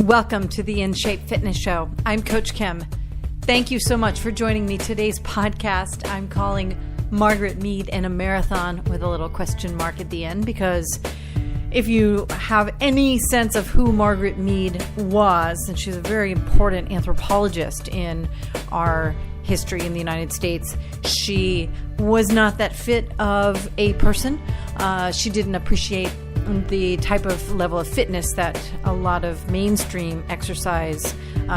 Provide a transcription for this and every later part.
Welcome to the In Shape Fitness Show. I'm Coach Kim. Thank you so much for joining me. Today's podcast I'm calling Margaret Mead in a Marathon with a little question mark at the end, because if you have any sense of who Margaret Mead was, and she's a very important anthropologist in our history in the United States, she was not that fit of a person. She didn't appreciate the type of level of fitness that a lot of mainstream exercise,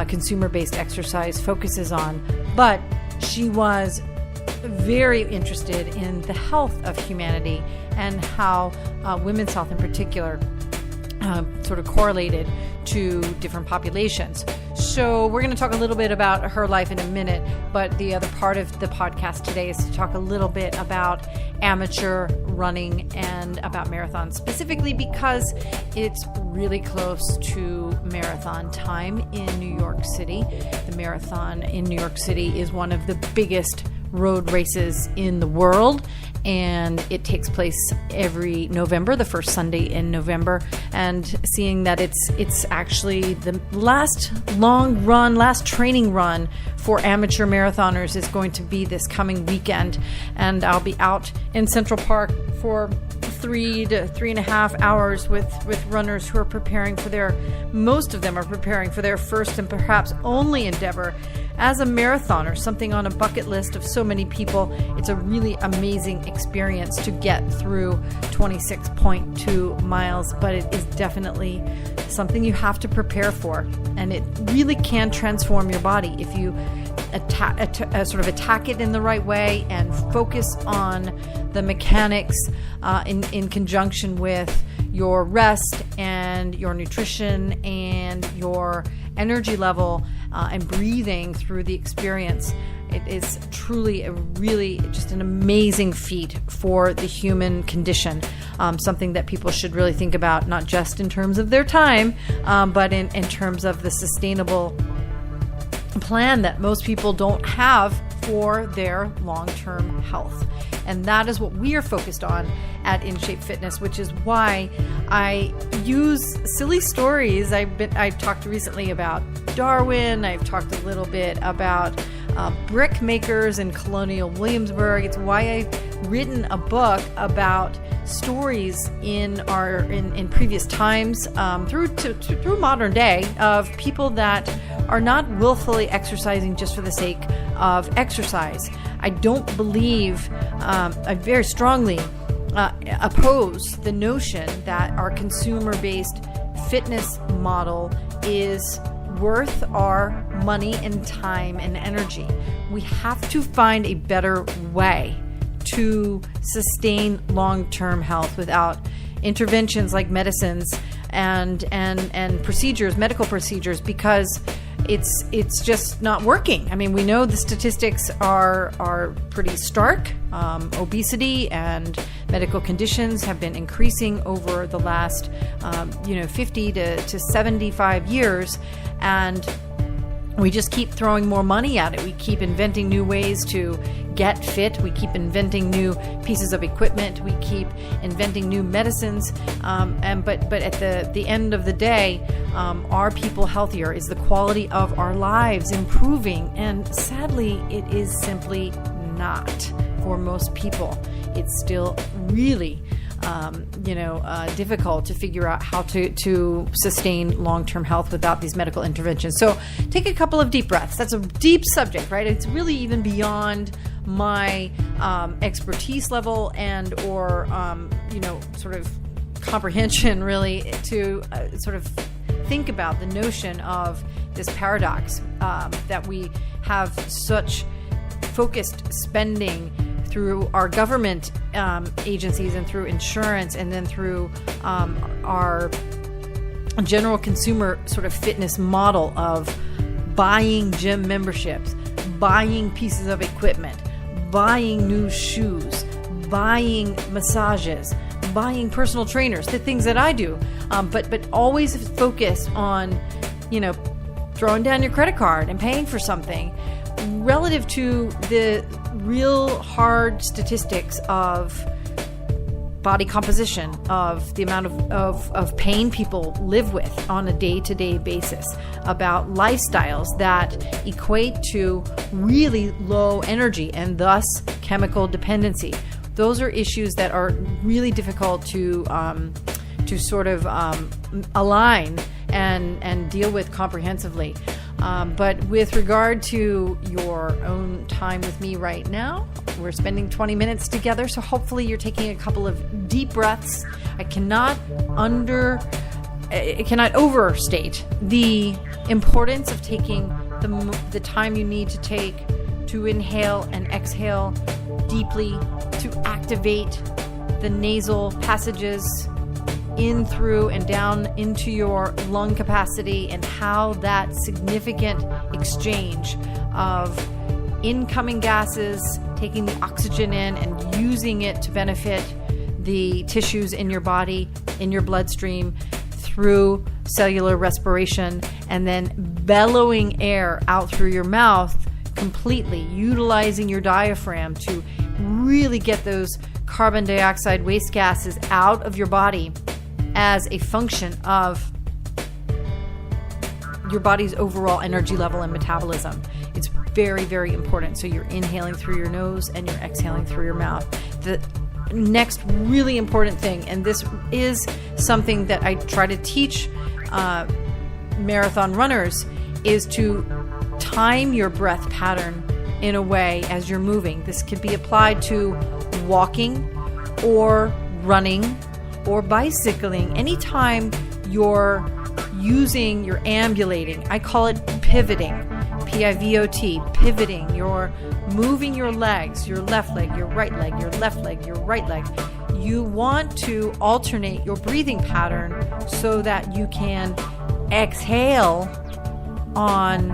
consumer-based exercise focuses on. But she was very interested in the health of humanity and how women's health in particular sort of correlated to different populations. So we're going to talk a little bit about her life in a minute, but the other part of the podcast today is to talk a little bit about amateur running and about marathons, specifically because it's really close to marathon time in New York City. The marathon in New York City is one of the biggest road races in the world, and it takes place every November, the first Sunday in November. And seeing that it's actually the last training run for amateur marathoners is going to be this coming weekend, and I'll be out in Central Park for 3 to 3.5 hours with runners who are preparing for most of them are preparing for their first and perhaps only endeavor as a marathoner, something on a bucket list of so many people. It's a really amazing experience to get through 26.2 miles, but it is definitely something you have to prepare for, and it really can transform your body if you attack it in the right way and focus on the mechanics in conjunction with your rest and your nutrition and your energy level and breathing through the experience. It is truly really just an amazing feat for the human condition, something that people should really think about, not just in terms of their time, but in terms of the sustainable plan that most people don't have for their long-term health. And that is what we are focused on at In Shape Fitness, which is why I use silly stories. I've talked recently about Darwin. I've talked a little bit about brick makers in colonial Williamsburg. It's why I've written a book about stories in previous times through modern day of people that are not willfully exercising just for the sake of exercise. I don't believe, I very strongly oppose the notion that our consumer-based fitness model is worth our money and time and energy. We have to find a better way to sustain long-term health without interventions like medicines and procedures, medical procedures, because it's just not working. I mean, we know the statistics are pretty stark. Obesity and medical conditions have been increasing over the last 50 to 75 years, and we just keep throwing more money at it. We keep inventing new ways to get fit. We keep inventing new pieces of equipment. We keep inventing new medicines. But at the end of the day, are people healthier? Is the quality of our lives improving? And sadly, it is simply not for most people. It's still really difficult to figure out how to sustain long-term health without these medical interventions. So take a couple of deep breaths. That's a deep subject, right? It's really even beyond my expertise level and or sort of comprehension, really, to sort of think about the notion of this paradox that we have such focused spending through our government agencies and through insurance and then through our general consumer sort of fitness model of buying gym memberships, buying pieces of equipment, buying new shoes, buying massages, buying personal trainers, the things that I do, but always focused on, throwing down your credit card and paying for something relative to the real hard statistics of body composition, of the amount of pain people live with on a day-to-day basis, about lifestyles that equate to really low energy and thus chemical dependency. Those are issues that are really difficult to sort of align and deal with comprehensively. But with regard to your own time with me right now, we're spending 20 minutes together, so hopefully you're taking a couple of deep breaths. I cannot overstate the importance of taking the time you need to take to inhale and exhale deeply, to activate the nasal passages in, through, and down into your lung capacity, and how that significant exchange of incoming gases, taking the oxygen in and using it to benefit the tissues in your body, in your bloodstream, through cellular respiration, and then bellowing air out through your mouth completely, utilizing your diaphragm to really get those carbon dioxide waste gases out of your body as a function of your body's overall energy level and metabolism. It's very, very important. So you're inhaling through your nose and you're exhaling through your mouth. The next really important thing, and this is something that I try to teach marathon runners, is to time your breath pattern in a way as you're moving. This could be applied to walking or running or bicycling. Anytime you're ambulating, I call it pivoting, P-I-V-O-T, pivoting. You're moving your legs, your left leg, your right leg, your left leg, your right leg. You want to alternate your breathing pattern so that you can exhale on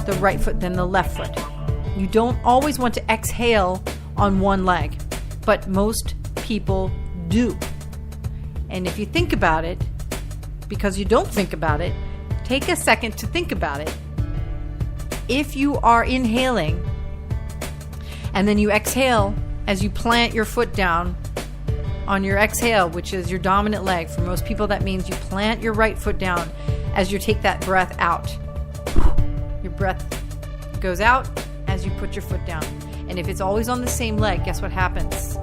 the right foot than the left foot. You don't always want to exhale on one leg, but most people do. And if you think about it, because you don't think about it, take a second to think about it. If you are inhaling and then you exhale as you plant your foot down on your exhale, which is your dominant leg, for most people that means you plant your right foot down as you take that breath out. Your breath goes out as you put your foot down. And if it's always on the same leg, guess what happens?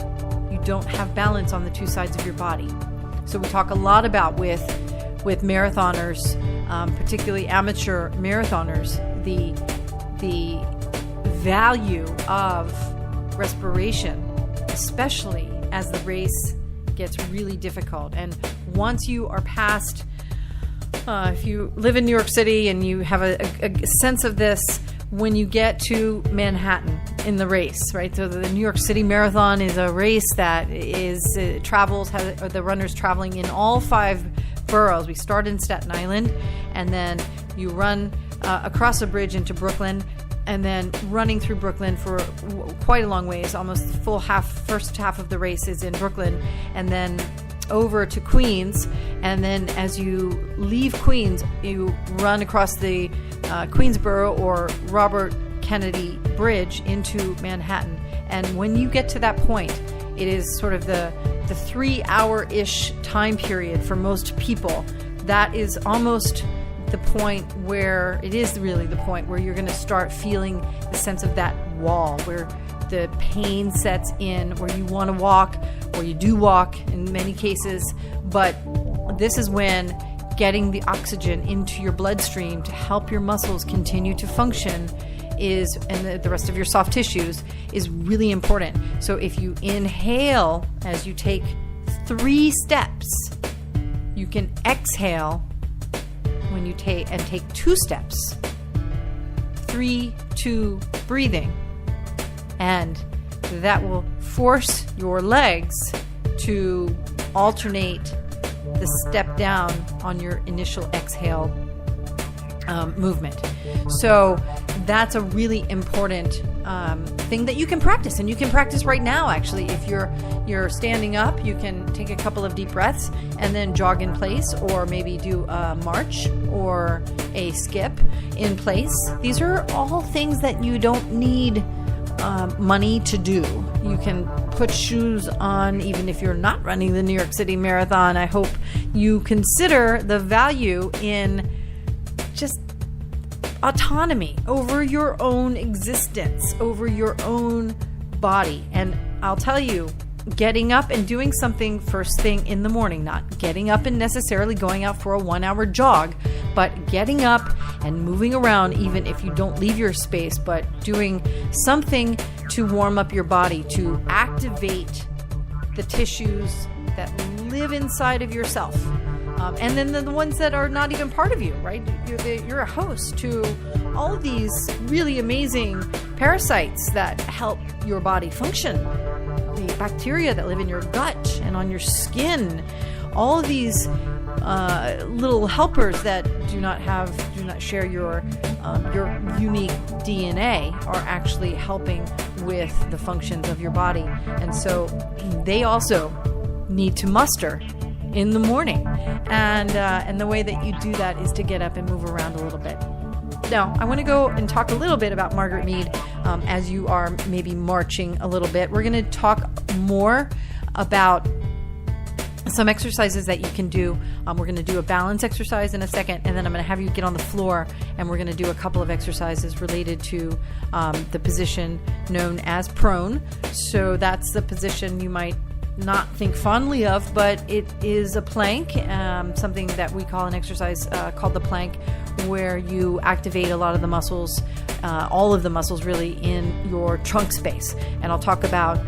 You don't have balance on the two sides of your body. So we talk a lot about with marathoners, particularly amateur marathoners, the value of respiration, especially as the race gets really difficult. And once you are past, if you live in New York City and you have a sense of this, when you get to Manhattan in the race, right? So the New York City Marathon is a race that travels the runners traveling in all 5 boroughs. We start in Staten Island, and then you run across a bridge into Brooklyn, and then running through Brooklyn for quite a long ways, almost the first half of the race is in Brooklyn, and then over to Queens, and then as you leave Queens, you run across the Queensboro or Robert Kennedy Bridge into Manhattan. And when you get to that point, it is sort of the 3-hour-ish time period for most people. That is almost the point where it is really the point where you're going to start feeling the sense of that wall, where the pain sets in, where you want to walk, or you do walk in many cases. But this is when getting the oxygen into your bloodstream to help your muscles continue to function and the rest of your soft tissues is really important. So if you inhale as you take 3 steps, you can exhale when you take 2 steps. 3, 2 breathing. And that will force your legs to alternate the step down on your initial exhale movement. So that's a really important thing that you can practice, and you can practice right now. Actually, if you're standing up, you can take a couple of deep breaths and then jog in place, or maybe do a march or a skip in place. These are all things that you don't need money to do. you can put shoes on even if you're not running the New York City Marathon. I hope you consider the value in just autonomy over your own existence, over your own body. And I'll tell you, getting up and doing something first thing in the morning, not getting up and necessarily going out for a 1-hour jog, but getting up and moving around, even if you don't leave your space, but doing something to warm up your body, to activate the tissues that live inside of yourself. And then the ones that are not even part of you, right? You're a host to all of these really amazing parasites that help your body function. The bacteria that live in your gut and on your skin, all of these little helpers that do not share your unique DNA are actually helping with the functions of your body, and so they also need to muster in the morning, and the way that you do that is to get up and move around a little bit. Now, I want to go and talk a little bit about Margaret Mead as you are maybe marching a little bit. We're going to talk more about some exercises that you can do. We're going to do a balance exercise in a second, and then I'm going to have you get on the floor, and we're going to do a couple of exercises related to the position known as prone. So that's the position you might not think fondly of, but it is a plank, something that we call an exercise called the plank, where you activate a lot of the muscles, all of the muscles really, in your trunk space. And I'll talk about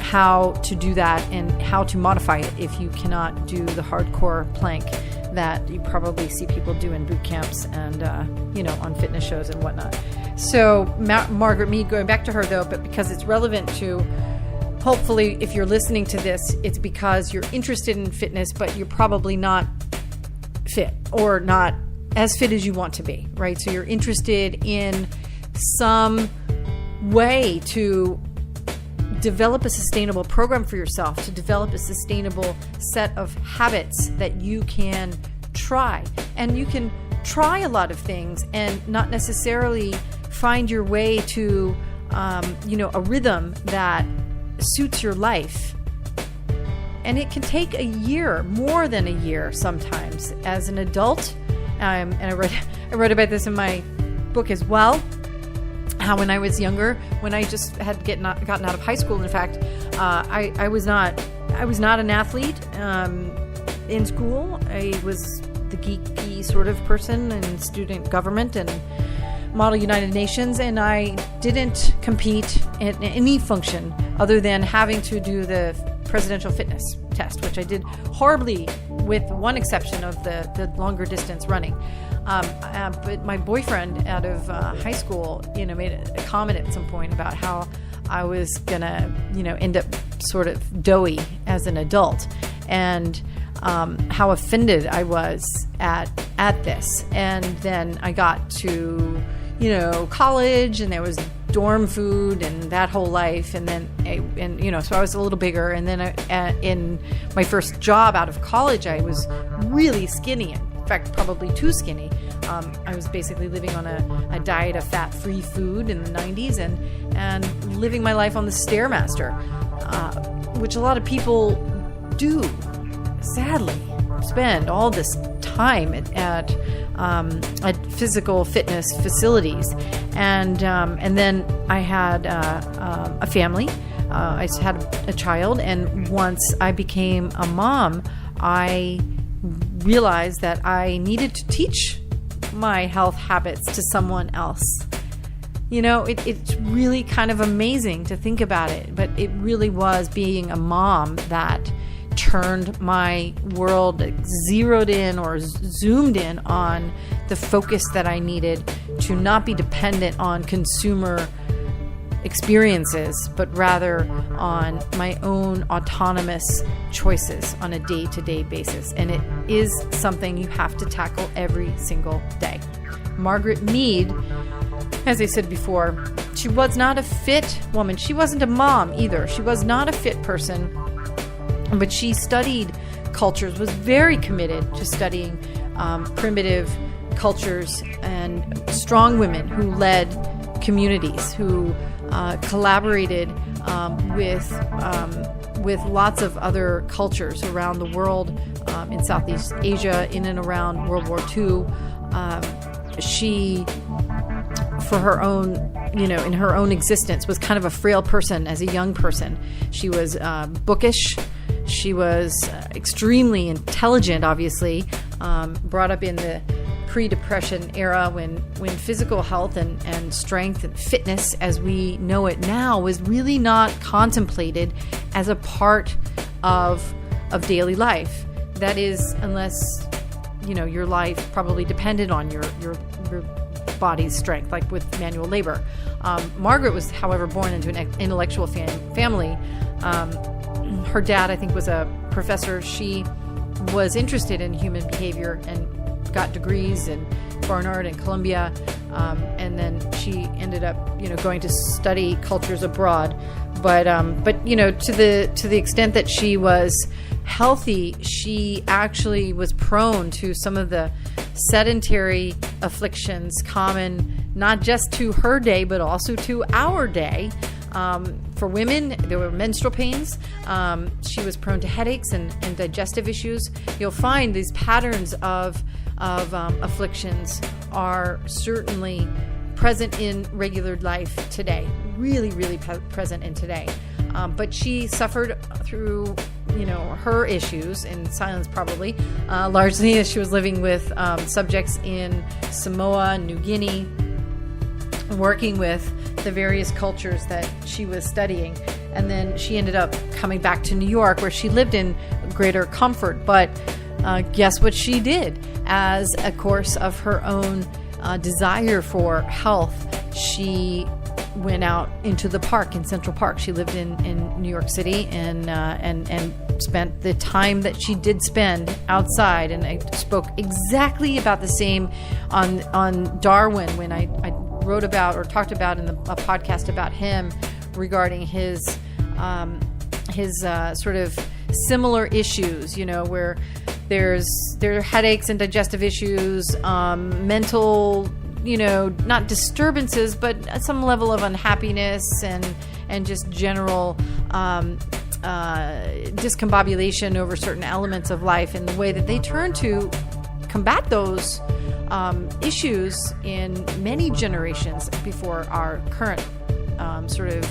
how to do that and how to modify it if you cannot do the hardcore plank that you probably see people do in boot camps and on fitness shows and whatnot. So Margaret Mead, going back to her though, but because it's relevant to, hopefully, if you're listening to this, it's because you're interested in fitness, but you're probably not fit or not as fit as you want to be, right? So you're interested in some way to develop a sustainable program for yourself, to develop a sustainable set of habits that you can try. And you can try a lot of things and not necessarily find your way to, a rhythm that suits your life. And it can take a year, more than a year sometimes, as an adult. And I wrote about this in my book as well. How when I was younger, when I just had gotten out of high school, in fact, I was not an athlete in school. I was the geeky sort of person in student government and Model United Nations, and I didn't compete in any function other than having to do the presidential fitness test, which I did horribly, with one exception of the longer distance running. But my boyfriend out of high school, made a comment at some point about how I was gonna, end up sort of doughy as an adult, and how offended I was at this. And then I got to, college, and there was dorm food and that whole life, and then so I was a little bigger, and then in my first job out of college, I was really skinny. In fact, probably too skinny. I was basically living on a diet of fat-free food in the 90s and living my life on the Stairmaster, which a lot of people do, sadly, spend all this time at physical fitness facilities. And then I had a family. I had a child, and once I became a mom, I realized that I needed to teach my health habits to someone else. It's really kind of amazing to think about it, but it really was being a mom that turned my world, zeroed in or zoomed in on the focus that I needed to not be dependent on consumer experiences, but rather on my own autonomous choices on a day-to-day basis. And it is something you have to tackle every single day. Margaret Mead, as I said before, she was not a fit woman. She wasn't a mom either. She was not a fit person, but she studied cultures, was very committed to studying primitive cultures and strong women who led communities, who collaborated with lots of other cultures around the world, in Southeast Asia, in and around World War II. She, for her own, in her own existence, was kind of a frail person as a young person. She was bookish. She was extremely intelligent, obviously, brought up in the pre-Depression era when physical health and strength and fitness as we know it now was really not contemplated as a part of daily life. That is, unless your life probably depended on your body's strength, like with manual labor. Margaret was, however, born into an intellectual family. Her dad, I think, was a professor. She was interested in human behavior and got degrees in Barnard and Columbia, and then she ended up, going to study cultures abroad. But to the extent that she was healthy, she actually was prone to some of the sedentary afflictions common not just to her day, but also to our day. For women, there were menstrual pains. She was prone to headaches and digestive issues. You'll find these patterns of afflictions are certainly present in regular life today, really, really present in today. But she suffered through, her issues in silence, probably, largely as she was living with subjects in Samoa, New Guinea, working with the various cultures that she was studying. And then she ended up coming back to New York, where she lived in greater comfort. But guess what she did? As a course of her own desire for health, she went out into the park, in Central Park. She lived in New York City and spent the time that she did spend outside. And I spoke exactly about the same on Darwin when I wrote about or talked about in a podcast about him regarding his sort of similar issues, where there are headaches and digestive issues, mental, not disturbances, but some level of unhappiness and just general discombobulation over certain elements of life, and the way that they turn to combat those issues in many generations before our current sort of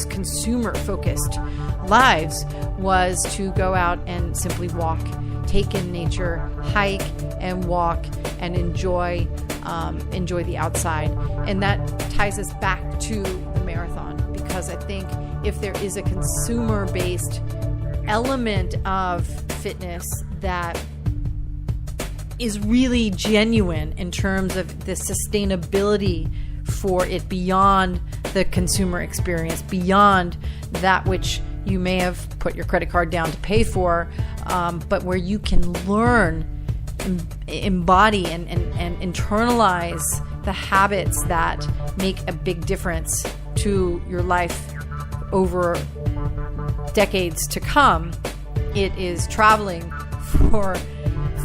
consumer-focused lives was to go out and simply walk, take in nature, hike and walk, and enjoy the outside. And that ties us back to the marathon, because I think if there is a consumer-based element of fitness that is really genuine in terms of the sustainability for it beyond the consumer experience, beyond that which you may have put your credit card down to pay for, but where you can learn, embody, and internalize the habits that make a big difference to your life over decades to come. It is traveling for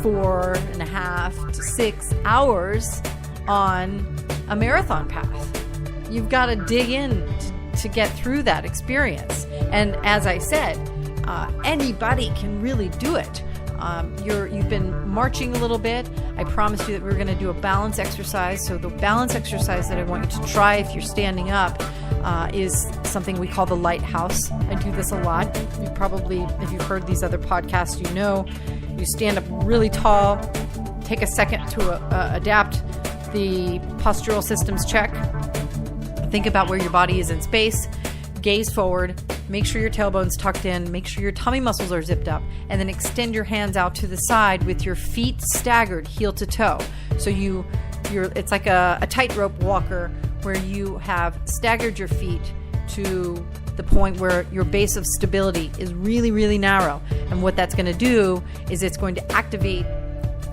4.5 to 6 hours on a marathon path. You've got to dig in to get through that experience. And as I said, anybody can really do it. You've been marching a little bit. I promised you that we were going to do a balance exercise. So the balance exercise that I want you to try if you're standing up is something we call the lighthouse. I do this a lot. You probably, if you've heard these other podcasts, you stand up really tall, take a second to adapt the postural systems check. Think about where your body is in space. Gaze forward. Make sure your tailbone's tucked in. Make sure your tummy muscles are zipped up. And then extend your hands out to the side with your feet staggered heel to toe. So it's like a tightrope walker where you have staggered your feet to the point where your base of stability is really, really narrow. And what that's going to do is it's going to activate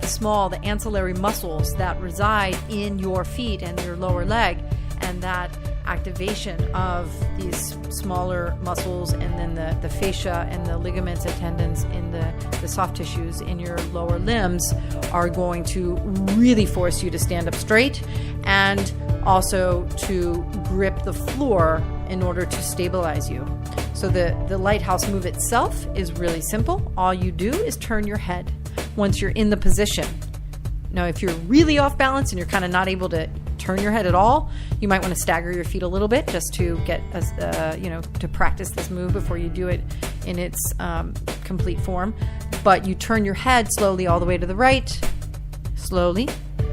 the ancillary muscles that reside in your feet and your lower leg. And that activation of these smaller muscles and then the fascia and the ligaments and tendons in the soft tissues in your lower limbs are going to really force you to stand up straight and also to grip the floor in order to stabilize you. So the lighthouse move itself is really simple. All you do is turn your head once you're in the position. Now, if you're really off balance and you're kind of not able to turn your head at all, you might want to stagger your feet a little bit just to get, to practice this move before you do it in its complete form. But you turn your head slowly all the way to the right, slowly,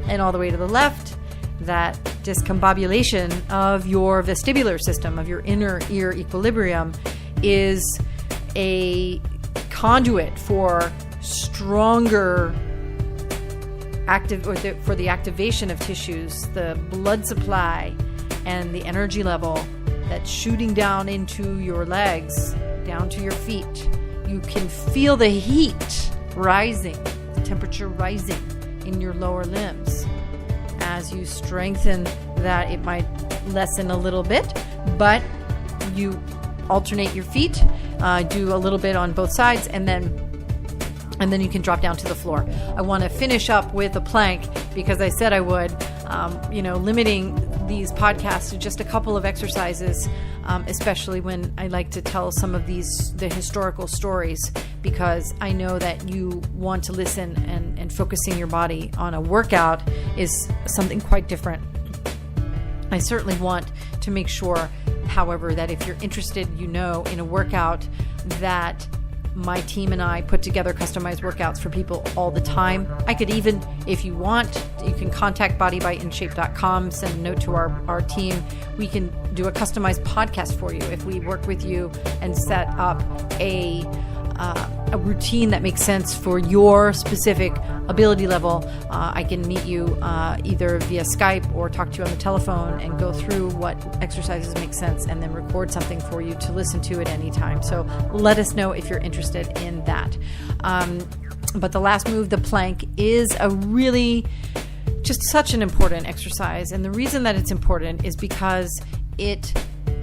and all the way to the left. That discombobulation of your vestibular system, of your inner ear equilibrium, is a conduit for stronger for the activation of tissues, the blood supply, and the energy level that's shooting down into your legs, down to your feet. You can feel the heat rising, the temperature rising in your lower limbs. As you strengthen that, it might lessen a little bit, but you alternate your feet, do a little bit on both sides, and then you can drop down to the floor. I want to finish up with a plank because I said I would, limiting these podcasts to just a couple of exercises, especially when I like to tell some of the historical stories, because I know that you want to listen, and focusing your body on a workout is something quite different. I certainly want to make sure, however, that if you're interested, in a workout, that my team and I put together customized workouts for people all the time. I could even, if you want, you can contact bodybyinshape.com, send a note to our team. We can do a customized podcast for you if we work with you and set up a routine that makes sense for your specific ability level. I can meet you either via Skype or talk to you on the telephone and go through what exercises make sense, and then record something for you to listen to at any time. So let us know if you're interested in that. But the last move, the plank, is a really just such an important exercise. And the reason that it's important is because it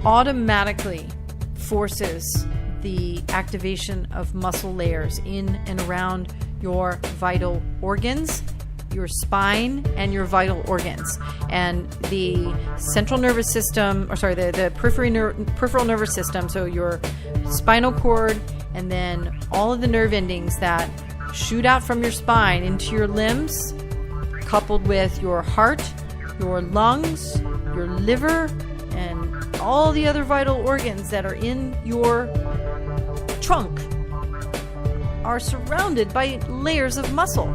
automatically forces the activation of muscle layers in and around your vital organs, your spine, and your vital organs. And the central nervous system, the peripheral nervous system, so your spinal cord, and then all of the nerve endings that shoot out from your spine into your limbs, coupled with your heart, your lungs, your liver, and all the other vital organs that are in your trunk, are surrounded by layers of muscle.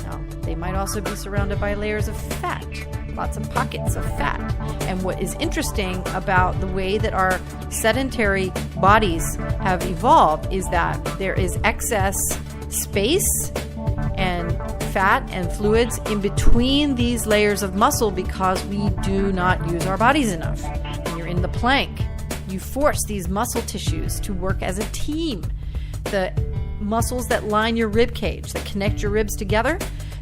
Now, they might also be surrounded by layers of fat, lots of pockets of fat. And what is interesting about the way that our sedentary bodies have evolved is that there is excess space and fat and fluids in between these layers of muscle because we do not use our bodies enough. When you're in the plank, you force these muscle tissues to work as a team. The muscles that line your rib cage, that connect your ribs together.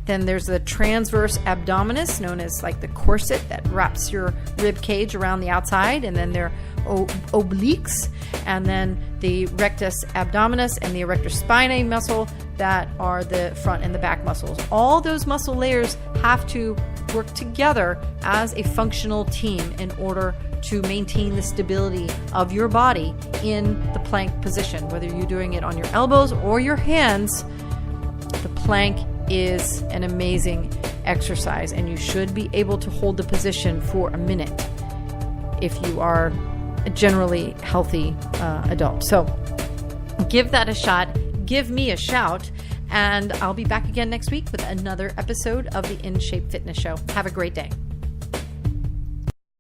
Then there's the transverse abdominis, known as like the corset that wraps your rib cage around the outside. And then there are obliques, and then the rectus abdominis and the erector spinae muscle that are the front and the back muscles. All those muscle layers have to work together as a functional team in order to maintain the stability of your body in the plank position. Whether you're doing it on your elbows or your hands, the plank is an amazing exercise, and you should be able to hold the position for a minute if you are a generally healthy adult. So give that a shot, give me a shout, and I'll be back again next week with another episode of the In Shape Fitness Show. Have a great day.